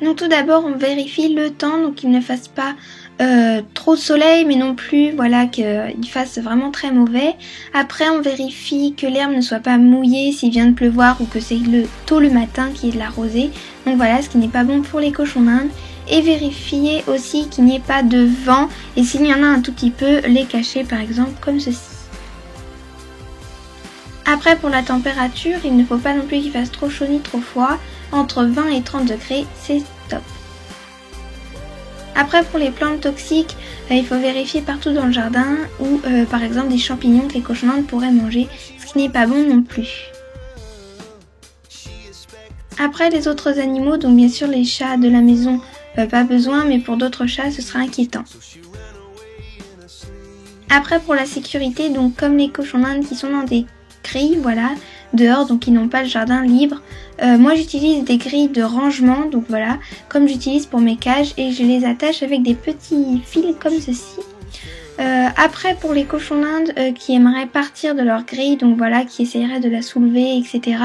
Donc tout d'abord on vérifie le temps, donc il ne fasse pas trop de soleil mais non plus voilà qu'il fasse vraiment très mauvais. Après on vérifie que l'herbe ne soit pas mouillée s'il vient de pleuvoir ou que c'est tôt le matin qu'il y ait de la rosée. Donc voilà, ce qui n'est pas bon pour les cochons d'Inde. Et vérifier aussi qu'il n'y ait pas de vent et s'il y en a un tout petit peu, les cacher par exemple comme ceci. Après pour la température, il ne faut pas non plus qu'il fasse trop chaud ni trop froid. Entre 20 et 30 degrés, c'est top. Après pour les plantes toxiques, il faut vérifier partout dans le jardin ou par exemple des champignons que les cochons d'Inde pourraient manger, ce qui n'est pas bon non plus. Après les autres animaux, donc bien sûr les chats de la maison, pas besoin, mais pour d'autres chats ce sera inquiétant. Après pour la sécurité, donc comme les cochons d'Inde qui sont dans des grilles, voilà, dehors, donc ils n'ont pas le jardin libre. Moi j'utilise des grilles de rangement, donc voilà, comme j'utilise pour mes cages et je les attache avec des petits fils comme ceci. Après pour les cochons d'Inde qui aimeraient partir de leur grille, donc voilà, qui essaieraient de la soulever, etc.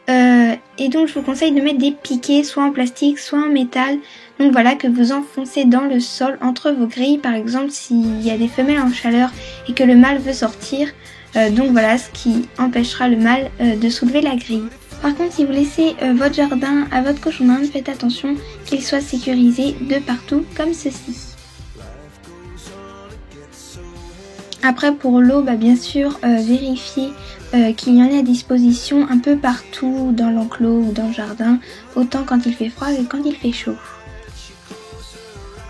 Et donc je vous conseille de mettre des piquets, soit en plastique, soit en métal. Donc voilà, que vous enfoncez dans le sol entre vos grilles, par exemple s'il y a des femelles en chaleur et que le mâle veut sortir. Donc voilà, ce qui empêchera le mâle de soulever la grille. Par contre, si vous laissez votre jardin à votre cochon d'Inde, faites attention qu'il soit sécurisé de partout comme ceci. Après pour l'eau, bien sûr, vérifiez qu'il y en ait à disposition un peu partout dans l'enclos ou dans le jardin, autant quand il fait froid que quand il fait chaud.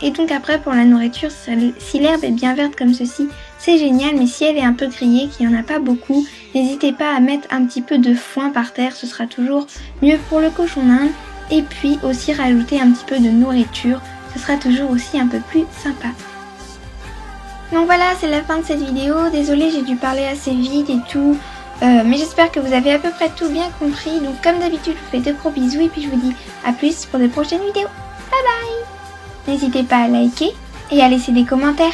Et donc après pour la nourriture, si l'herbe est bien verte comme ceci, c'est génial, mais si elle est un peu grillée, qu'il n'y en a pas beaucoup, n'hésitez pas à mettre un petit peu de foin par terre, ce sera toujours mieux pour le cochon d'Inde. Et puis aussi rajouter un petit peu de nourriture, ce sera toujours aussi un peu plus sympa. Donc voilà, c'est la fin de cette vidéo, désolée j'ai dû parler assez vite et tout, mais j'espère que vous avez à peu près tout bien compris. Donc comme d'habitude, je vous fais de gros bisous et puis je vous dis à plus pour de prochaines vidéos. Bye bye! N'hésitez pas à liker et à laisser des commentaires.